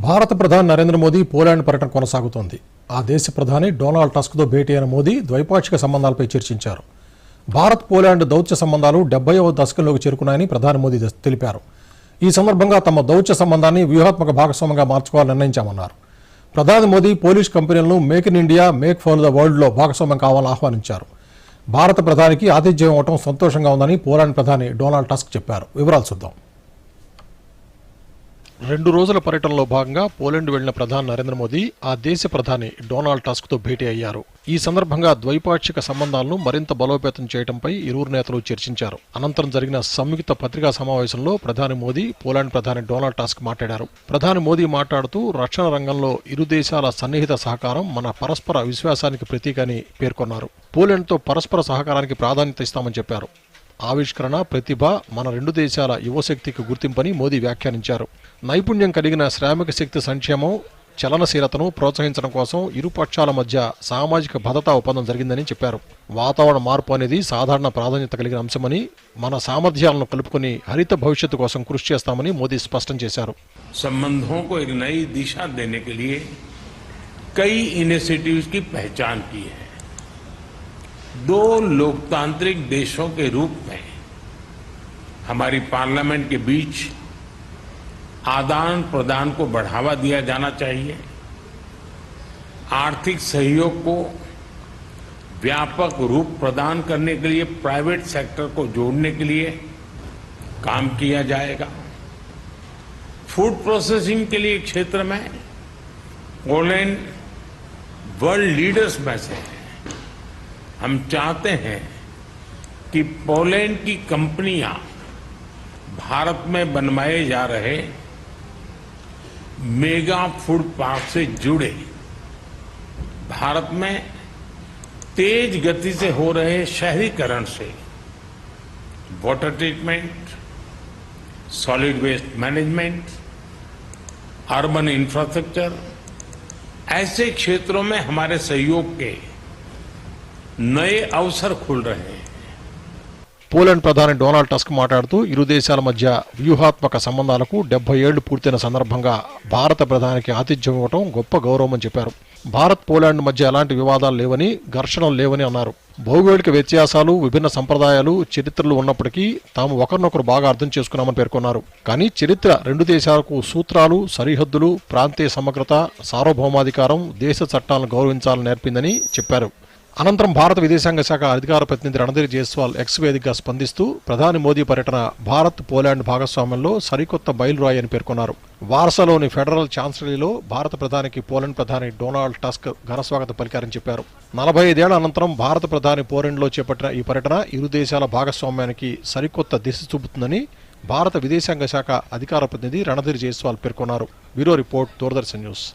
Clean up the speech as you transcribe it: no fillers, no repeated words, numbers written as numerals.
భారత ప్రధాని నరేంద్ర మోదీ పోలాండ్ పర్యటన కొనసాగుతోంది. ఆ దేశ ప్రధాని డొనాల్డ్ టస్క్తో భేటీ అయిన మోదీ ద్వైపాక్షిక సంబంధాలపై చర్చించారు. భారత్ పోలాండ్ దౌత్య సంబంధాలు 70వ దశకంలోకి చేరుకున్నాయని ప్రధాని మోదీ తెలిపారు. ఈ సందర్భంగా తమ దౌత్య సంబంధాన్ని వ్యూహాత్మక భాగస్వామ్యంగా మార్చుకోవాలని నిర్ణయించామన్నారు. ప్రధాని మోదీ పోలిష్ కంపెనీలను make in India, make for the వరల్డ్లో భాగస్వామ్యం కావాలని ఆహ్వానించారు. భారత ప్రధానికి ఆతిథ్యం ఇవ్వడం సంతోషంగా ఉందని పోలాండ్ ప్రధాని డొనాల్డ్ టస్క్ చెప్పారు. వివరాలు చూద్దాం. 2 రోజుల పర్యటనలో భాగంగా పోలాండ్ వెళ్లిన ప్రధాని నరేంద్ర మోదీ ఆ దేశ ప్రధాని డొనాల్డ్ టస్క్తో భేటీ అయ్యారు. ఈ సందర్భంగా ద్వైపాక్షిక సంబంధాలను మరింత బలోపేతం చేయడంపై ఇరువురు నేతలు చర్చించారు. అనంతరం జరిగిన సంయుక్త పత్రికా సమావేశంలో ప్రధాని మోదీ, పోలాండ్ ప్రధాని డొనాల్డ్ టస్క్ మాట్లాడారు. ప్రధాని మోదీ మాట్లాడుతూ రక్షణ రంగంలో ఇరు దేశాల సన్నిహిత సహకారం మన పరస్పర విశ్వాసానికి ప్రతీక అని పేర్కొన్నారు. పోలాండ్తో పరస్పర సహకారానికి ప్రాధాన్యత ఇస్తామని చెప్పారు. ఆవిష్కరణ, ప్రతిభ మన 2 దేశాల యువశక్తికి గుర్తింపని మోదీ వ్యాఖ్యానించారు. నైపుణ్యం కలిగిన శ్రామిక శక్తి సంక్షేమం, చలనశీలతను ప్రోత్సహించడం కోసం ఇరు పక్షాల మధ్య సామాజిక భద్రతా ఒప్పందం జరిగిందని చెప్పారు. వాతావరణ మార్పు అనేది సాధారణ ప్రాధాన్యత కలిగిన అంశమని, మన సామర్థ్యాలను కలుపుకొని హరిత భవిష్యత్తు కోసం కృషి చేస్తామని మోదీ స్పష్టం చేశారు. సంబంధోं को एक नई दिशा देने के लिए कई इनिशिएटिव्स की पहचान की है. 2 लोकतांत्रिक देशों के रूप में हमारी पार्लियामेंट के बीच आदान प्रदान को बढ़ावा दिया जाना चाहिए. आर्थिक सहयोग को व्यापक रूप प्रदान करने के लिए प्राइवेट सेक्टर को जोड़ने के लिए काम किया जाएगा. फूड प्रोसेसिंग के लिए क्षेत्र में पोलैंड वर्ल्ड लीडर्स में से है. हम चाहते हैं कि पोलैंड की कंपनियां भारत में बनवाए जा रहे मेगा फूड पार्क से जुड़े. भारत में तेज गति से हो रहे शहरीकरण से water treatment, solid waste management, urban infrastructure, ऐसे क्षेत्रों में हमारे सहयोग के नए अवसर खुल रहे हैं. పోలాండ్ ప్రధాని డొనాల్డ్ టస్క్ మాట్లాడుతూ ఇరు దేశాల మధ్య వ్యూహాత్మక సంబంధాలకు 70 ఏళ్లు పూర్తయిన సందర్భంగా భారత ప్రధానికి ఆతిథ్యం ఇవ్వడం గొప్ప గౌరవమని చెప్పారు. భారత్, పోలాండ్ మధ్య ఎలాంటి వివాదాలు లేవని, ఘర్షణలు లేవని అన్నారు. భౌగోళిక వ్యత్యాసాలు, విభిన్న సంప్రదాయాలు, చరిత్రలు ఉన్నప్పటికీ తాము ఒకరినొకరు బాగా అర్థం చేసుకున్నామని పేర్కొన్నారు. కానీ చరిత్ర 2 దేశాలకు సూత్రాలు, సరిహద్దులు, ప్రాంతీయ సమగ్రత, సార్వభౌమాధికారం, దేశ చట్టాలను గౌరవించాలని నేర్పిందని చెప్పారు. అనంతరం భారత విదేశాంగ శాఖ అధికార ప్రతినిధి రణధీర్ జైస్వాల్ ఎక్స్ వేదికగా స్పందిస్తూ ప్రధాని మోదీ పర్యటన భారత్, పోలాండ్ భాగస్వామ్యంలో సరికొత్త మైలురాయి అని పేర్కొన్నారు. వార్సాలోని ఫెడరల్ ఛాన్సలరీలో భారత ప్రధానికి పోలాండ్ ప్రధాని డొనాల్డ్ టస్క్ ఘనస్వాగతం పలికారని చెప్పారు. 45 ఏళ్ల అనంతరం భారత ప్రధాని పోలాండ్లో చేపట్టిన ఈ పర్యటన ఇరు దేశాల భాగస్వామ్యానికి సరికొత్త దిశ చూపుతుందని భారత విదేశాంగ శాఖ అధికార ప్రతినిధి రణధీర్ జైస్వాల్ పేర్కొన్నారు. Bureau report, Doordarshan news.